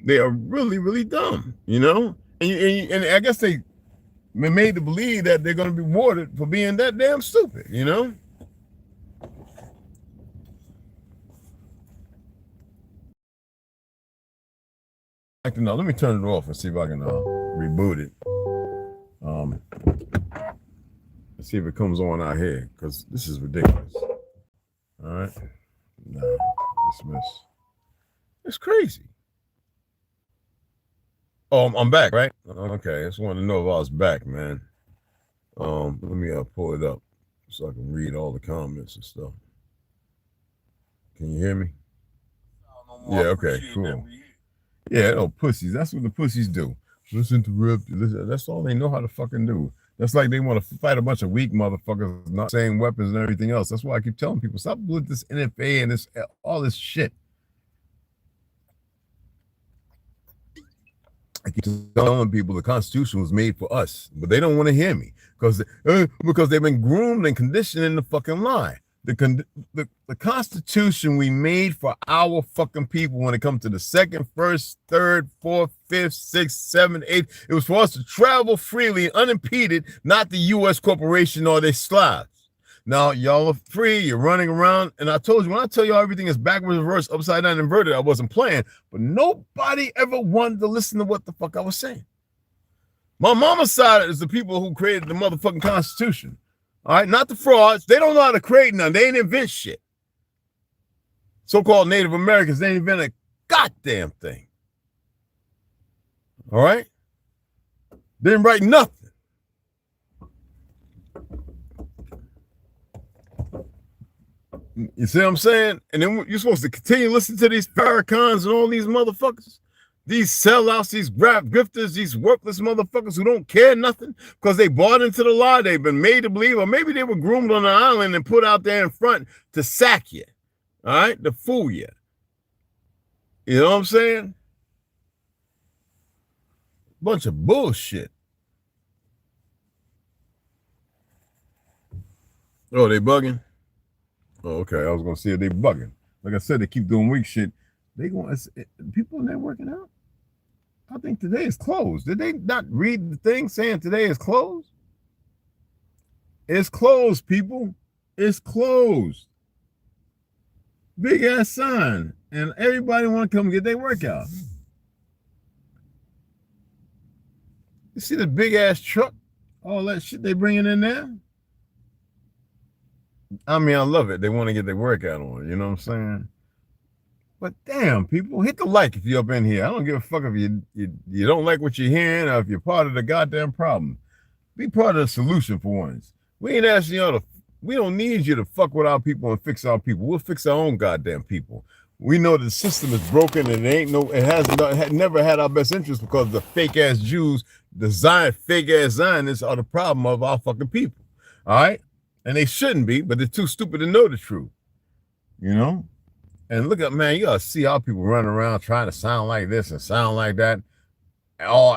They are really, really dumb, And I guess they made to believe that they're going to be rewarded for being that damn stupid, Now, let me turn it off and see if I can reboot it. Let's see if it comes on out here, because this is ridiculous. All right. No, dismiss. It's crazy. Oh, I'm back, right? Okay, I just wanted to know if I was back, man. Let me pull it up so I can read all the comments and stuff. Can you hear me? Yeah, okay, cool. Yeah, pussies. That's what the pussies do. Listen to rip. That's all they know how to fucking do. That's like they want to fight a bunch of weak motherfuckers, not saying weapons and everything else. That's why I keep telling people, stop with this NFA and all this shit. I keep telling people the Constitution was made for us, but they don't want to hear me because they've been groomed and conditioned in the fucking lie. The Constitution we made for our fucking people when it comes to the second, first, third, fourth, fifth, sixth, seventh, eighth. It was for us to travel freely, unimpeded, not the U.S. corporation or their slaves. Now, y'all are free, you're running around, and I told you, when I tell y'all everything is backwards, reverse, upside down, inverted, I wasn't playing, but nobody ever wanted to listen to what the fuck I was saying. My mama's side is the people who created the motherfucking Constitution. All right, not the frauds. They don't know how to create none. They ain't invent shit. So-called Native Americans, they ain't invent a goddamn thing. All right? They didn't write nothing. You see what I'm saying? And then you're supposed to continue listening to these Farrakhan's and all these motherfuckers. These sellouts, these grifters, these worthless motherfuckers who don't care nothing because they bought into the lie. They've been made to believe, or maybe they were groomed on an island and put out there in front to sack you, all right, to fool you. You know what I'm saying? Bunch of bullshit. Oh, they bugging? Oh, okay. I was going to see if they bugging. Like I said, they keep doing weak shit. They going people in there working out. I think today is closed. Did they not read the thing saying today is closed? It's closed, people. It's closed. Big ass sign, and everybody want to come get their workout. You see the big ass truck? All that shit they bringing in there. I mean, I love it. They want to get their workout on. You know what I'm saying? But damn, people, hit the like if you're up in here. I don't give a fuck if you don't like what you're hearing or if you're part of the goddamn problem. Be part of the solution for once. We ain't asking y'all we don't need you to fuck with our people and fix our people. We'll fix our own goddamn people. We know the system is broken and it never had our best interest because the fake ass Jews, fake ass Zionists are the problem of our fucking people. All right? And they shouldn't be, but they're too stupid to know the truth. You know? And look at, man, you gotta see how people running around trying to sound like this and sound like that, all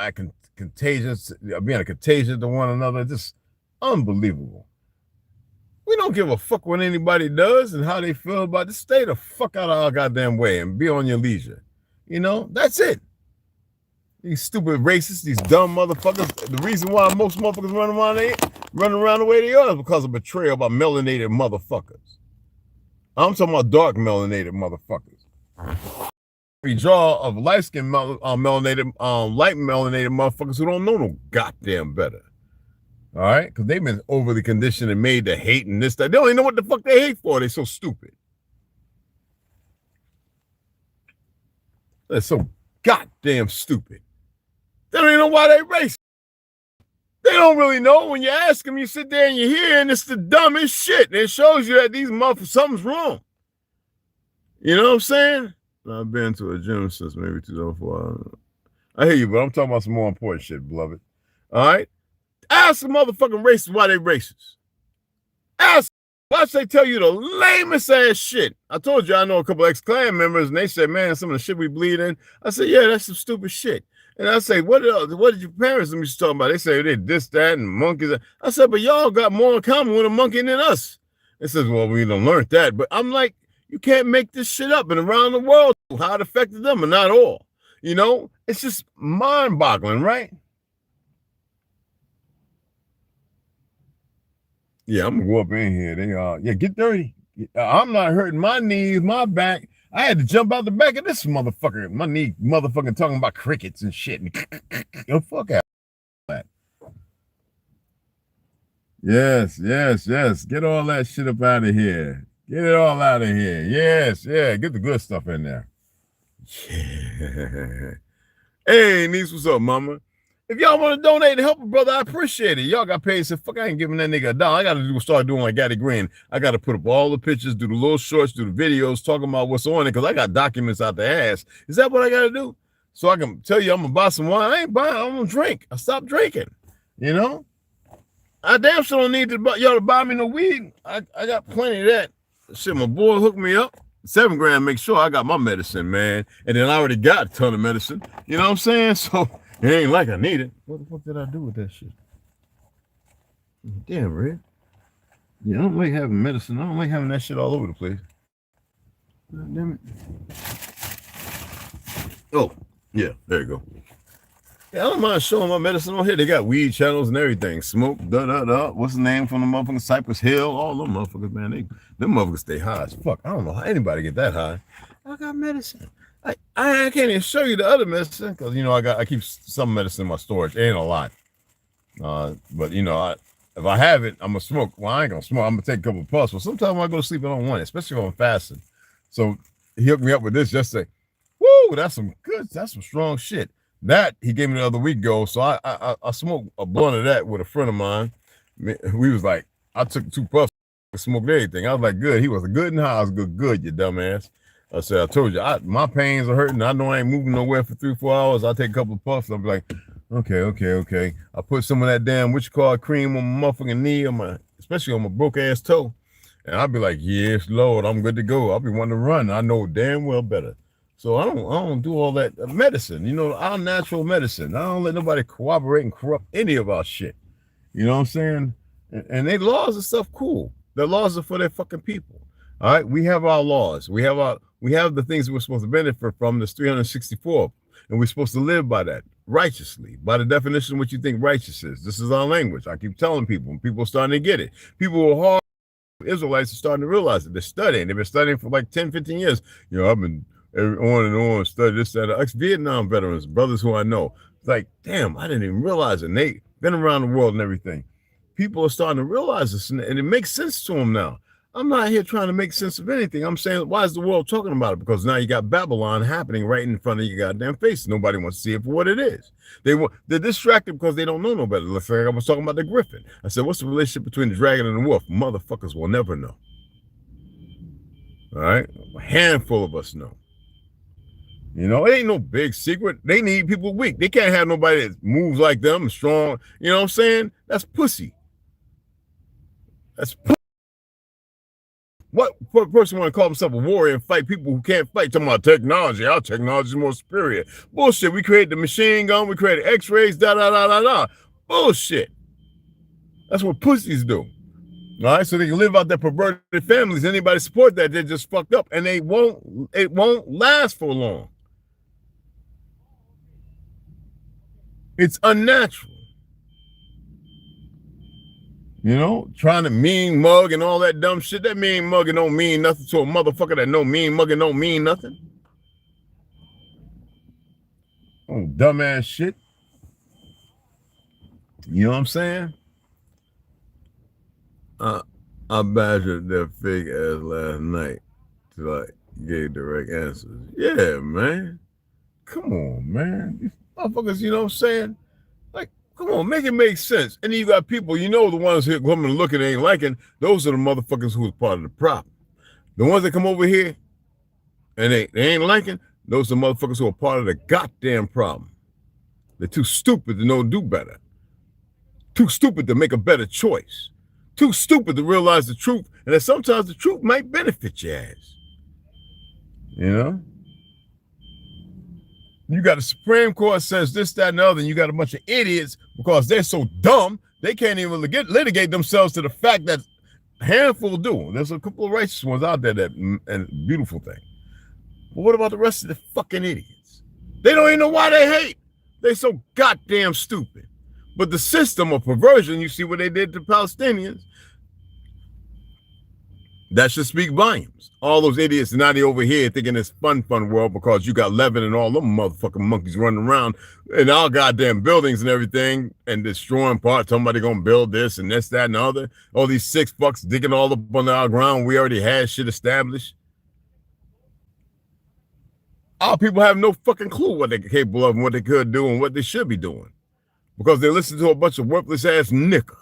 contagious, being a contagion to one another. Just unbelievable. We don't give a fuck what anybody does and how they feel about it. Just stay the fuck out of our goddamn way and be on your leisure. You know, that's it. These stupid racists, these dumb motherfuckers. The reason why most motherfuckers run around the way they are is because of betrayal by melanated motherfuckers. I'm talking about dark melanated motherfuckers. We draw of light-skinned melanated, light melanated motherfuckers who don't know no goddamn better. All right? Because they've been overly conditioned and made to hate and this, that. They don't even know what the fuck they hate for. They're so stupid. They're so goddamn stupid. They don't even know why they racist. They don't really know. When you ask them, you sit there and you hear, and it's the dumbest shit. And it shows you that these motherfuckers, something's wrong. You know what I'm saying? I've been to a gym since maybe 2004. I hear you, but I'm talking about some more important shit, beloved. All right? Ask the motherfucking racists why they racist. Ask why should they tell you the lamest ass shit. I told you I know a couple ex-Klan members, and they said, man, some of the shit we bleed in. I said, yeah, that's some stupid shit. And I say, what did your parents used to talk about? They say they this, that, and monkeys. I said, but y'all got more in common with a monkey than us. It says, well, we don't learn that. But I'm like, you can't make this shit up. And around the world, how it affected them, and not all. You know, it's just mind-boggling, right? Yeah, I'm gonna go up in here. They yeah, get dirty. I'm not hurting my knees, my back. I had to jump out the back of this motherfucker. My knee motherfucking talking about crickets and shit. Yo, fuck out that. Yes. Get all that shit up out of here. Get it all out of here. Yes, yeah. Get the good stuff in there. Yeah. Hey, niece, what's up, mama? If y'all want to donate to help a brother, I appreciate it. Y'all got paid. Said, fuck, I ain't giving that nigga $1. I got to start doing like Gaddy Green. I got to put up all the pictures, do the little shorts, do the videos, talking about what's on it, because I got documents out the ass. Is that what I got to do? So I can tell you I'm going to buy some wine. I ain't buying. I'm going to drink. I stopped drinking. You know? I damn sure don't need y'all to buy me no weed. I got plenty of that. Shit, my boy hooked me up. $7 make sure I got my medicine, man. And then I already got a ton of medicine. You know what I'm saying? So it ain't like I need it. What the fuck did I do with that shit? Damn, Red. Yeah, I don't like having medicine. I don't like having that shit all over the place. God damn it. Oh, yeah, there you go. Yeah, I don't mind showing my medicine on here. They got weed channels and everything. Smoke, da-da-da. What's the name from the motherfucking Cypress Hill? All them motherfuckers, man. Them motherfuckers stay high as fuck. I don't know how anybody get that high. I got medicine. I can't even show you the other medicine because, you know, I keep some medicine in my storage. Ain't a lot. But, you know, if I have it, I'm going to smoke. Well, I ain't going to smoke. I'm going to take a couple of puffs. But sometimes when I go to sleep, I don't want it, especially if I'm fasting. So he hooked me up with this yesterday. Woo, that's some strong shit. That he gave me the other week ago. So I smoked a blunt of that with a friend of mine. We was like, I took 2 puffs, smoked everything. I was like, good. He was good and high. I was good, you dumbass. I said, I told you, my pains are hurting. I know I ain't moving nowhere for 3-4 hours. I'll take a couple of puffs. I'll be like, okay. I put some of that damn, cream on my motherfucking knee, especially on my broke ass toe. And I'll be like, yes, Lord, I'm good to go. I'll be wanting to run. I know damn well better. So I don't do all that medicine, you know, our natural medicine. I don't let nobody cooperate and corrupt any of our shit. You know what I'm saying? And they laws and stuff, cool. The laws are for their fucking people. All right, we have our laws. We have the things we're supposed to benefit from. There's 364, and we're supposed to live by that righteously, by the definition of what you think righteous is. This is our language. I keep telling people, and people are starting to get it. People who are hard Israelites are starting to realize it. They're studying. They've been studying for like 10, 15 years. You know, I've been on and on, study this, that, ex-Vietnam veterans, brothers who I know. It's like, damn, I didn't even realize it. And they've been around the world and everything. People are starting to realize this, and it makes sense to them now. I'm not here trying to make sense of anything. I'm saying, why is the world talking about it? Because now you got Babylon happening right in front of your goddamn face. Nobody wants to see it for what it is. They're distracted because they don't know no better. Like I was talking about the griffin. I said, what's the relationship between the dragon and the wolf? Motherfuckers will never know. All right? A handful of us know. You know, it ain't no big secret. They need people weak. They can't have nobody that moves like them, strong. You know what I'm saying? That's pussy. That's pussy. What person want to call himself a warrior and fight people who can't fight? Talking about technology. Our technology is more superior. Bullshit. We created the machine gun. We created x-rays, da-da-da-da-da. Bullshit. That's what pussies do. All right, so they can live out their perverted families. Anybody support that, they're just fucked up. And it won't last for long. It's unnatural. You know, trying to mean mug and all that dumb shit. That mean mugging don't mean nothing to a motherfucker that no mean mugging don't mean nothing. Oh, dumbass shit. You know what I'm saying? I badgered that fake ass last night to like give direct answers. Yeah, man. Come on, man. These motherfuckers, you know what I'm saying? Like, come on, make it make sense. And then you got people, you know, the ones here coming looking ain't liking, those are the motherfuckers who are part of the problem. The ones that come over here and they ain't liking, those are the motherfuckers who are part of the goddamn problem. They're too stupid to know do better. Too stupid to make a better choice. Too stupid to realize the truth, and that sometimes the truth might benefit your ass. You know? You got a Supreme Court says this, that, and the other, and you got a bunch of idiots because they're so dumb, they can't even litigate themselves to the fact that a handful do. There's a couple of righteous ones out there that, and beautiful thing. But what about the rest of the fucking idiots? They don't even know why they hate. They're so goddamn stupid. But the system of perversion, you see what they did to Palestinians, that should speak volumes. All those idiots now they over here thinking it's fun world because you got Levin and all them motherfucking monkeys running around in our goddamn buildings and everything and destroying parts. Somebody gonna build this and this, that, and the other. All these sick fucks digging all up on our ground. We already had shit established. Our people have no fucking clue what they're capable of and what they could do and what they should be doing. Because they listen to a bunch of worthless ass niggas.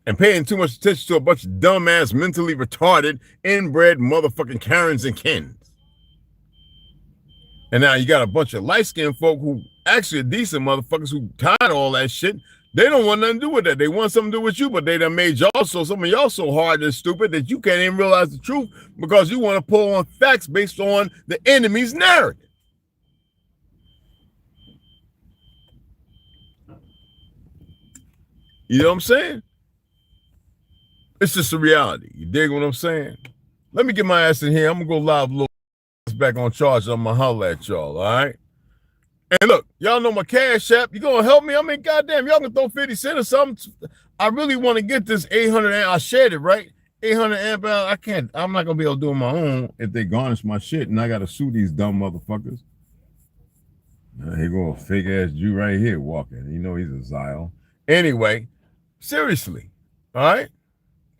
And paying too much attention to a bunch of dumbass, mentally retarded, inbred motherfucking Karens and Kens. And now you got a bunch of light-skinned folk who actually are decent motherfuckers who tired of all that shit. They don't want nothing to do with that. They want something to do with you, but they done made y'all some of y'all so hard and stupid that you can't even realize the truth because you want to pull on facts based on the enemy's narrative. You know what I'm saying? It's just a reality. You dig what I'm saying? Let me get my ass in here. I'm going to go live a little back on charge. I'm going to holler at y'all, all right? And look, y'all know my Cashapp. You going to help me? I mean, goddamn, y'all can throw 50 cents or something. I really want to get this 800 amp. I shared it, right? 800 amp hour. I can't. I'm not going to be able to do it on my own if they garnish my shit, and I got to sue these dumb motherfuckers. Here go a fake-ass Jew right here walking. You know he's a Zyle. Anyway, seriously, all right?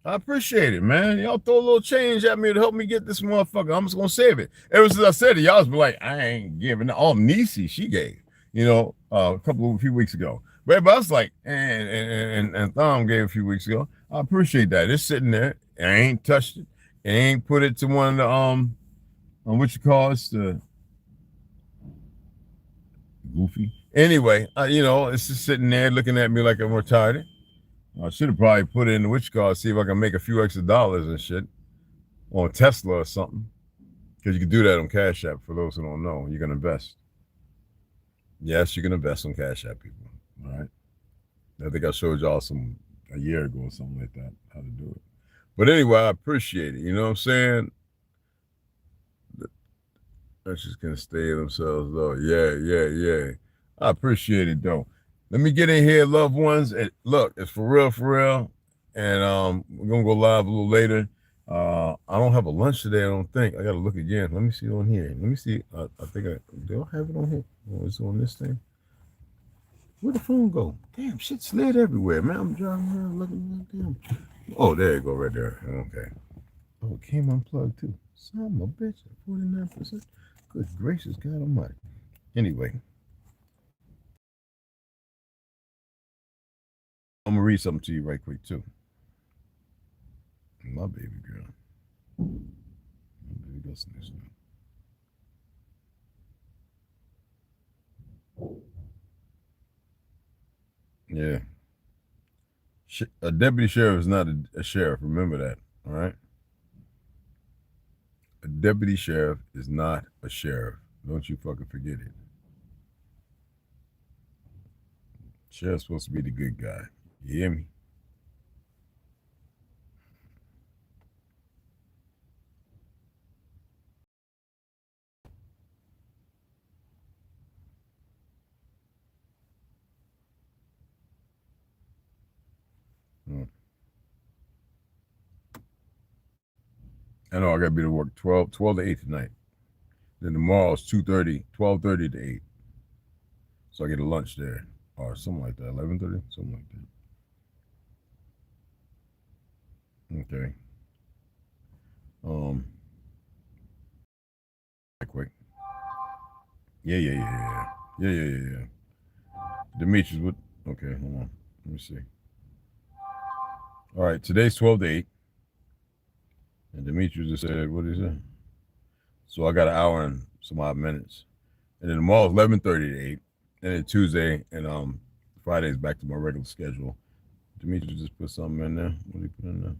I appreciate it, man. Y'all throw a little change at me to help me get this motherfucker. I'm just gonna save it. Ever since I said it, y'all was like, I ain't giving. All Nisi, she gave, you know, a few weeks ago. But I was like, and Thom gave a few weeks ago. I appreciate that. It's sitting there. I ain't touched it. I ain't put it to one of the on what you call it, the goofy. Anyway, you know, it's just sitting there looking at me like I'm retarded. I should have probably put it in the witch card, see if I can make a few extra dollars and shit on Tesla or something. Because you can do that on Cash App for those who don't know. You can invest. Yes, you can invest on Cash App, people. All right. I think I showed y'all a year ago or something like that, how to do it. But anyway, I appreciate it. You know what I'm saying? That's just going to stay themselves, though. Yeah. I appreciate it, though. Let me get in here, loved ones. Look, it's for real. And we're going to go live a little later. I don't have a lunch today, I don't think. I got to look again. Let me see on here. Let me see. I think do I have it on here? Oh, it's on this thing. Where'd the phone go? Damn, shit slid everywhere, man. I'm driving around looking at damn. Oh, there you go, right there. Okay. Oh, it came unplugged, too. Son of a bitch, 49%. Good gracious, God almighty. Anyway. I'm gonna read something to you right quick too. My baby girl. My baby girl's next one. Yeah. A deputy sheriff is not a sheriff. Remember that. All right. A deputy sheriff is not a sheriff. Don't you fucking forget it. Sheriff's supposed to be the good guy. You hear me? I know I gotta be to work 12 to 8 tonight. Then tomorrow's 2:30, 12:30 to 8. So I get a lunch there. Or something like that. 11:30? Something like that. Okay. Quick. Yeah. Demetrius, what? Okay, hold on. Let me see. All right, today's 12 to 8. And Demetrius just said, what is it? So I got an hour and some odd minutes. And then tomorrow's 11:30 to 8. And then Tuesday and Friday's back to my regular schedule. Demetrius just put something in there. What did he put in there?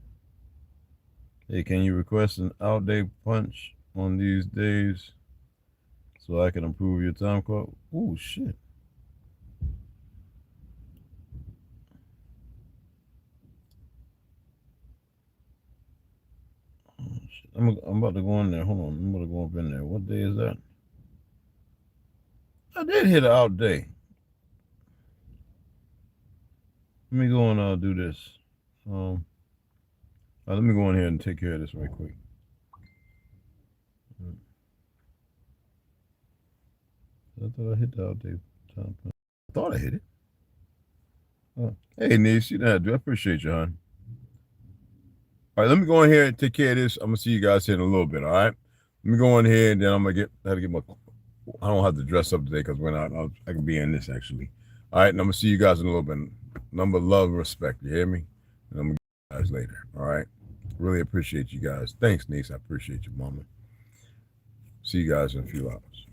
Hey, can you request an out-day punch on these days so I can improve your time clock? Oh, shit. I'm about to go in there. Hold on. I'm about to go up in there. What day is that? I did hit an out day. Let me go and do this. Let me go in here and take care of this right quick. I thought I hit the out day time. I thought I hit it. Hey, niece, you know how to do. I appreciate you, hon. All right, let me go in here and take care of this. I'm gonna see you guys here in a little bit. All right, let me go in here and then I'm gonna have to get my. I don't have to dress up today because when I can be in this actually. All right, and I'm gonna see you guys in a little bit. Number, love, respect. You hear me? And I'm gonna get you guys later. All right. Really appreciate you guys. Thanks, niece. I appreciate you, mama. See you guys in a few hours.